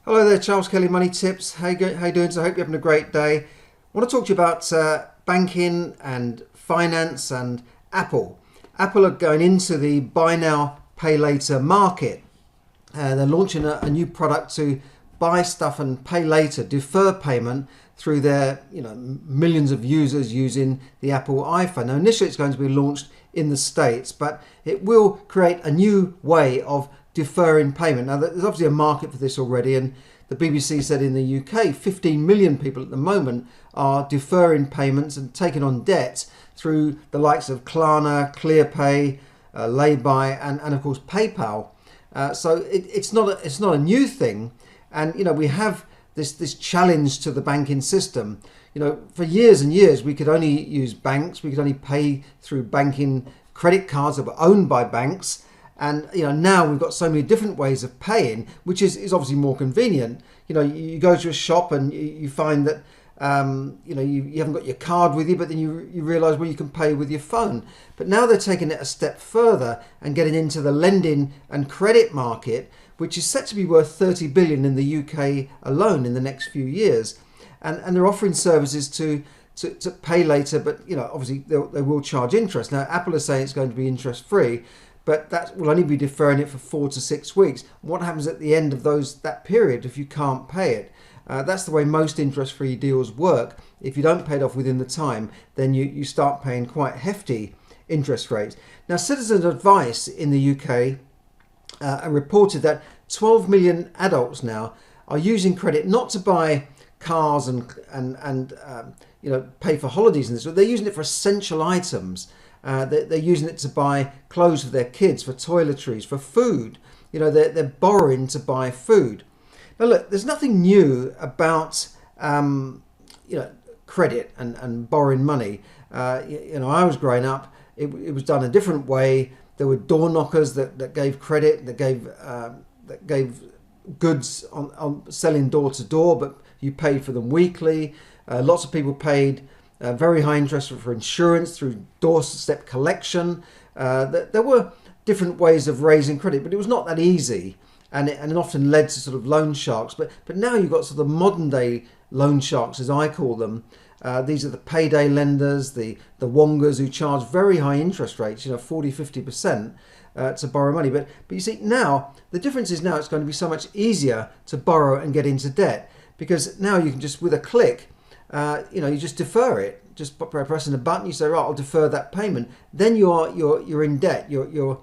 Hello there, Charles Kelly, Money Tips. How you doing? So I hope you're having a great day. I want to talk to you about banking and finance and Apple. Apple are going into the buy now, pay later market. They're launching a new product to buy stuff and pay later, defer payment through their millions of users using the Apple iPhone. Now initially it's going to be launched in the States, but it will create a new way of deferring payment. Now there's obviously a market for this already, and the BBC said in the UK 15 million people at the moment are deferring payments and taking on debt through the likes of Klarna, ClearPay, Lay-By and of course PayPal. So it's not a new thing, and we have this challenge to the banking system. For years and years we could only use banks, we could only pay through banking credit cards that were owned by banks. And now we've got so many different ways of paying, which is obviously more convenient. You go to a shop and you find that you haven't got your card with you, but then you realise, well, you can pay with your phone. But now they're taking it a step further and getting into the lending and credit market, which is set to be worth 30 billion in the UK alone in the next few years. And they're offering services to pay later, but obviously they will charge interest. Now Apple is saying it's going to be interest free, but that will only be deferring it for 4 to 6 weeks. What happens at the end of that period if you can't pay it? That's the way most interest-free deals work. If you don't pay it off within the time, then you start paying quite hefty interest rates. Now, Citizens Advice in the UK reported that 12 million adults now are using credit not to buy cars and pay for holidays and this, but they're using it for essential items. They're using it to buy clothes for their kids, for toiletries, for food. They're borrowing to buy food. Now look, there's nothing new about credit and borrowing money. I was growing up, it was done a different way. There were door knockers that gave credit, that gave goods on selling door to door, but you paid for them weekly. Lots of people paid very high interest for insurance through doorstep collection. There were different ways of raising credit, but it was not that easy, and it often led to sort of loan sharks. But now you've got sort of modern day loan sharks, as I call them. These are the payday lenders, the wongas who charge very high interest rates, 40-50% to borrow money. But you see, now the difference is now it's going to be so much easier to borrow and get into debt, because now you can just, with a click, you just defer it. Just by pressing a button, you say, right, I'll defer that payment. Then you're in debt. You're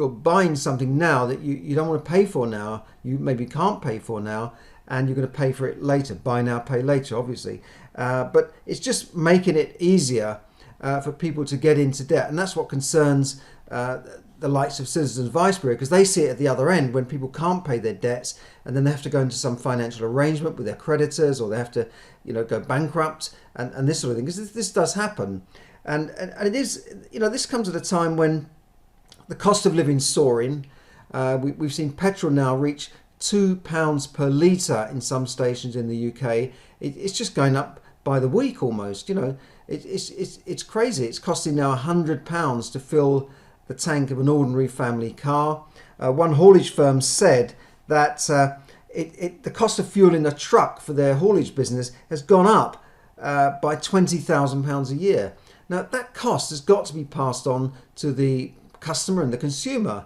buying something now that you don't want to pay for now. You maybe can't pay for now, and you're going to pay for it later. Buy now, pay later, obviously. But it's just making it easier for people to get into debt, and that's what concerns the likes of Citizens Advice Bureau, because they see it at the other end when people can't pay their debts, and then they have to go into some financial arrangement with their creditors, or they have to go bankrupt and this sort of thing, because this does happen. And it is, this comes at a time when the cost of living is soaring. We've seen petrol now reach £2 per litre in some stations in the UK. It's just going up by the week almost. It's crazy. It's costing now £100 to fill the tank of an ordinary family car. One haulage firm said that the cost of fuel in a truck for their haulage business has gone up by £20,000 a year. Now that cost has got to be passed on to the customer and the consumer.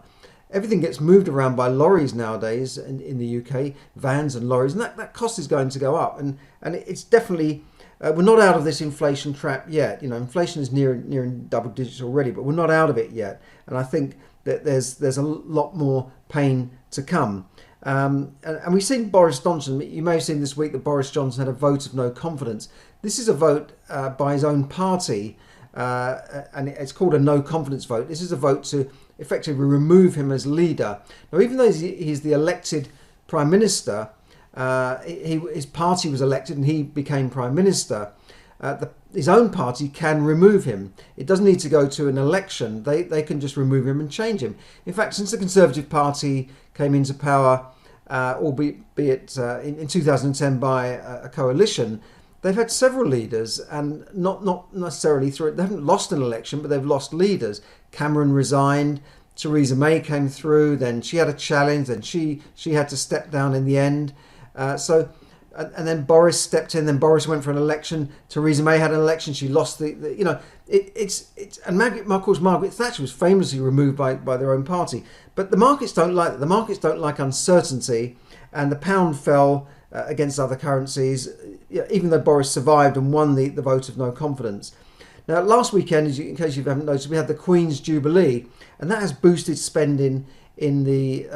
Everything gets moved around by lorries nowadays in the UK, vans and lorries, and that cost is going to go up. And it's definitely, we're not out of this inflation trap yet. Inflation is nearing double digits already, but we're not out of it yet. And I think that there's a lot more pain to come. And we've seen Boris Johnson. You may have seen this week that Boris Johnson had a vote of no confidence. This is a vote by his own party, and it's called a no confidence vote. This is a vote to effectively remove him as leader. Now, even though he's the elected prime minister, his party was elected and he became prime minister. His own party can remove him. It doesn't need to go to an election. They can just remove him and change him. In fact, since the Conservative Party came into power, albeit in 2010 by a coalition, they've had several leaders, and not necessarily through it. They haven't lost an election, but they've lost leaders. Cameron resigned. Theresa May came through, then she had a challenge, then she had to step down in the end. And then Boris stepped in. Then Boris went for an election. Theresa May had an election. She lost of course, Margaret Thatcher was famously removed by their own party. But the markets don't like that. The markets don't like uncertainty, and the pound fell against other currencies, even though Boris survived and won the vote of no confidence. Now, last weekend, in case you haven't noticed, we had the Queen's Jubilee, and that has boosted spending in the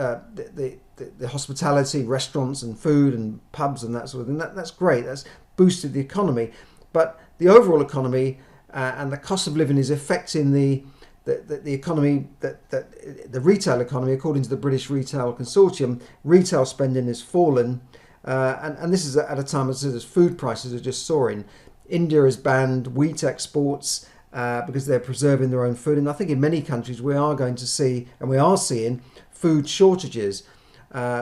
hospitality, restaurants and food and pubs and that sort of thing. That's great. That's boosted the economy. But the overall economy and the cost of living is affecting the economy, the retail economy. According to the British Retail Consortium, retail spending has fallen. And this is at a time as food prices are just soaring. India has banned wheat exports because they're preserving their own food. And I think in many countries we are going to see, and we are seeing, food shortages.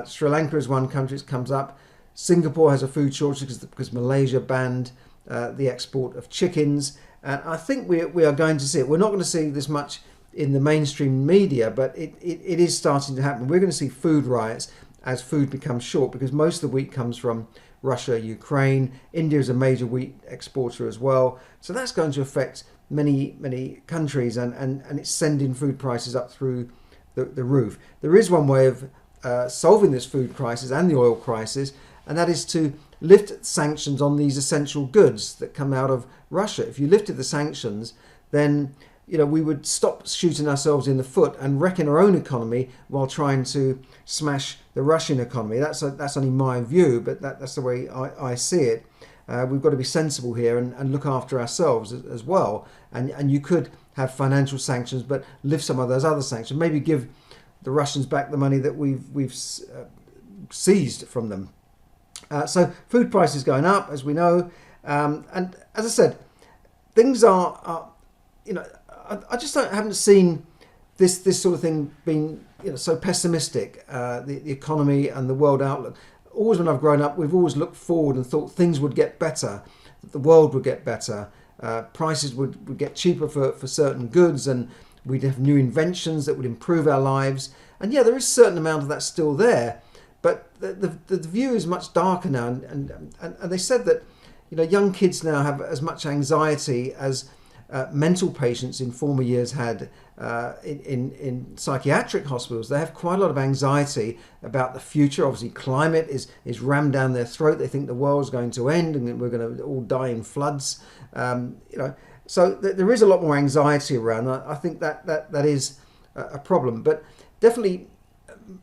Sri Lanka is one country that comes up. Singapore has a food shortage because Malaysia banned the export of chickens. And I think we are going to see it. We're not going to see this much in the mainstream media, but it is starting to happen. We're going to see food riots as food becomes short, because most of the wheat comes from Russia, Ukraine. India is a major wheat exporter as well. So that's going to affect many countries, and it's sending food prices up through the roof. There is one way of solving this food crisis and the oil crisis, and that is to lift sanctions on these essential goods that come out of Russia. If you lifted the sanctions, then we would stop shooting ourselves in the foot and wrecking our own economy while trying to smash the Russian economy. That's only my view, but that's the way I see it. We've got to be sensible here and look after ourselves as well. And you could have financial sanctions, but lift some of those other sanctions. Maybe give the Russians back the money that we've seized from them. So food prices going up, as we know, and as I said, things are I just haven't seen this sort of thing being so pessimistic. The economy and the world outlook. Always when I've grown up, we've always looked forward and thought things would get better, that the world would get better, prices would get cheaper for certain goods, and we'd have new inventions that would improve our lives. And yeah, there is a certain amount of that still there, but the view is much darker now. And they said that young kids now have as much anxiety as mental patients in former years had in psychiatric hospitals. They have quite a lot of anxiety about the future. Obviously, climate is rammed down their throat. They think the world's going to end and we're going to all die in floods. So there is a lot more anxiety around. I think that is a problem. But definitely,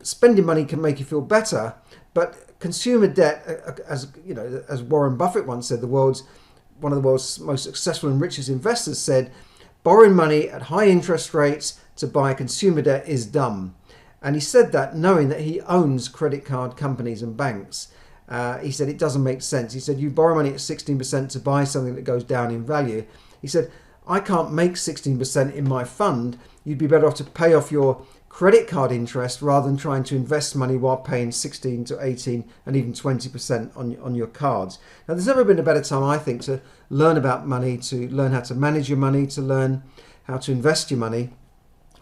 spending money can make you feel better. But consumer debt, as Warren Buffett once said, one of the world's most successful and richest investors said, borrowing money at high interest rates to buy consumer debt is dumb. And he said that knowing that he owns credit card companies and banks. He said it doesn't make sense. He said you borrow money at 16% to buy something that goes down in value. He said, I can't make 16% in my fund. You'd be better off to pay off your credit card interest rather than trying to invest money while paying 16 to 18 and even 20% on your cards. Now, there's never been a better time, I think, to learn about money, to learn how to manage your money, to learn how to invest your money.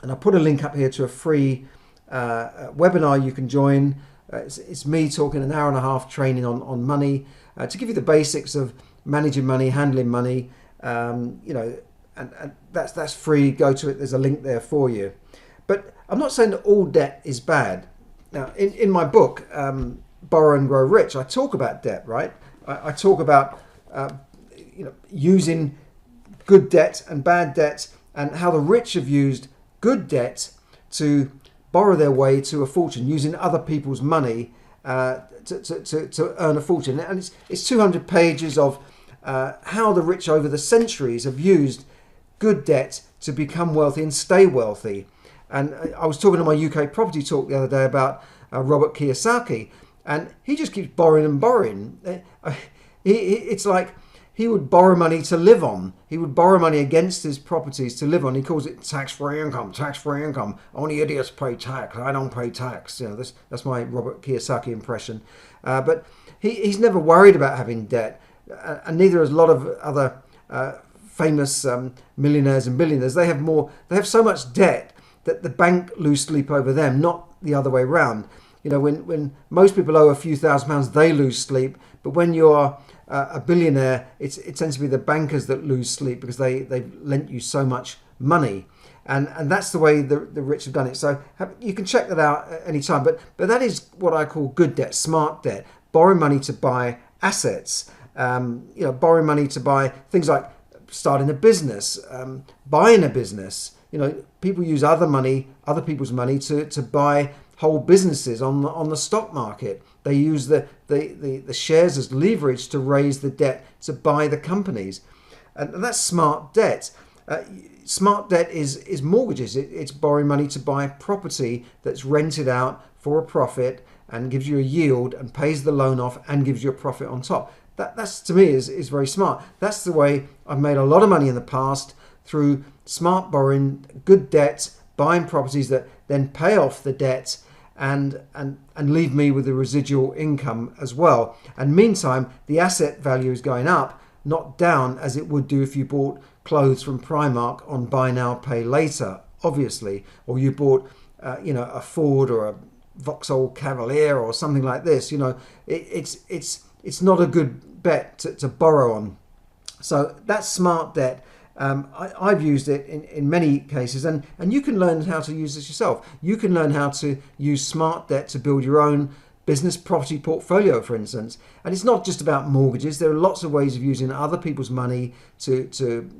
And I put a link up here to a free webinar you can join. It's me talking an hour and a half training on money to give you the basics of managing money, handling money. And that's free. Go to it. There's a link there for you. But I'm not saying that all debt is bad. Now, in my book, Borrow and Grow Rich, I talk about debt, right? I talk about using good debt and bad debt, and how the rich have used good debt to borrow their way to a fortune, using other people's money to earn a fortune. And it's 200 pages of how the rich over the centuries have used good debt to become wealthy and stay wealthy. And I was talking to my UK property talk the other day about Robert Kiyosaki, and he just keeps borrowing and borrowing. It's like he would borrow money to live on. He would borrow money against his properties to live on. He calls it tax-free income, tax-free income. Only idiots pay tax. I don't pay tax. That's my Robert Kiyosaki impression. But he's never worried about having debt, and neither has a lot of other famous millionaires and billionaires. They have so much debt that the bank lose sleep over them, not the other way around. You know, when most people owe a few £1,000s, they lose sleep. But when you're a billionaire, it tends to be the bankers that lose sleep because they've lent you so much money. And that's the way the rich have done it. So you can check that out at any time. But that is what I call good debt, smart debt. Borrow money to buy assets. Borrow money to buy things like starting a business, buying a business. You know, people use other people's money to buy whole businesses on the stock market. They use the shares as leverage to raise the debt to buy the companies, and that's smart debt. Smart debt is mortgages. It's borrowing money to buy property that's rented out for a profit and gives you a yield and pays the loan off and gives you a profit on top. That's to me is very smart. That's the way I've made a lot of money in the past, through smart borrowing, good debt, buying properties that then pay off the debt and leave me with the residual income as well. And meantime, the asset value is going up, not down, as it would do if you bought clothes from Primark on buy now, pay later, obviously, or you bought a Ford or a Vauxhall Cavalier or something like this. You know, it's not a good bet to borrow on. So that's smart debt. I've used it in many cases, and you can learn how to use this yourself. You can learn how to use smart debt to build your own business property portfolio, for instance. And it's not just about mortgages. There are lots of ways of using other people's money to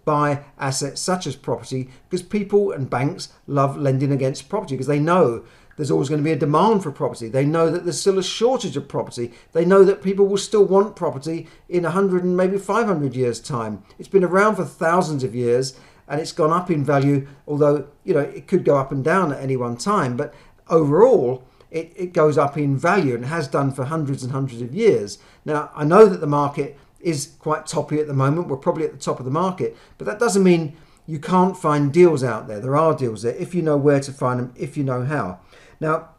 buy assets such as property, because people and banks love lending against property because they know there's always going to be a demand for property. They know that there's still a shortage of property. They know that people will still want property in 100 and maybe 500 years' time. It's been around for thousands of years and it's gone up in value, although, you know, it could go up and down at any one time. But overall, it goes up in value and has done for hundreds and hundreds of years. Now, I know that the market is quite toppy at the moment. We're probably at the top of the market, but that doesn't mean you can't find deals out there. There are deals there if you know where to find them, if you know how. Now,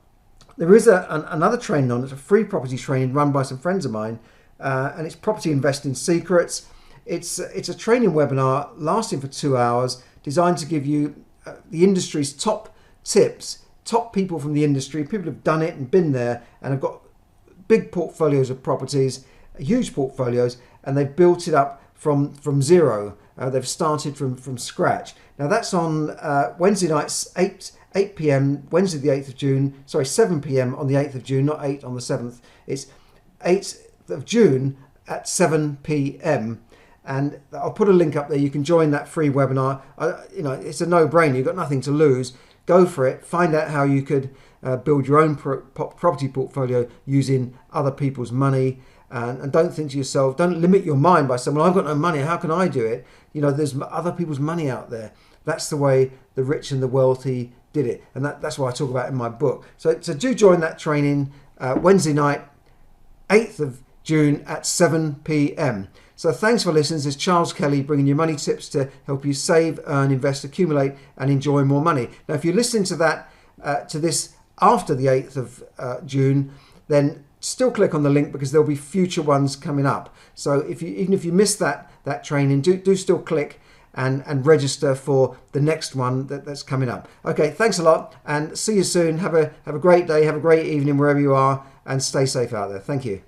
there is another training on it, a free property training run by some friends of mine, and it's Property Investing Secrets. It's a training webinar lasting for 2 hours, designed to give you the industry's top tips, top people from the industry, people who've done it and been there and have got big portfolios of properties, huge portfolios, and they've built it up from zero. They've started from scratch. Now that's on Wednesday nights, 8 p.m, Wednesday the 8th of June, 7 p.m. on the 8th of June, not 8 on the 7th. It's 8th of June at 7 p.m. And I'll put a link up there. You can join that free webinar. It's a no-brainer. You've got nothing to lose. Go for it. Find out how you could build your own property portfolio using other people's money. And don't think to yourself, don't limit your mind by saying, well, I've got no money, how can I do it? You know, there's other people's money out there. That's the way the rich and the wealthy did it. And that's what I talk about in my book. So do join that training Wednesday night, 8th of June at 7 p.m. So thanks for listening. This is Charles Kelly bringing you money tips to help you save, earn, invest, accumulate and enjoy more money. Now, if you're listening to this after the 8th of June, then still click on the link because there'll be future ones coming up. So even if you missed that training, do still click and register for the next one that's coming up. Okay, thanks a lot and see you soon. Have a great day, have a great evening wherever you are, and stay safe out there. Thank you.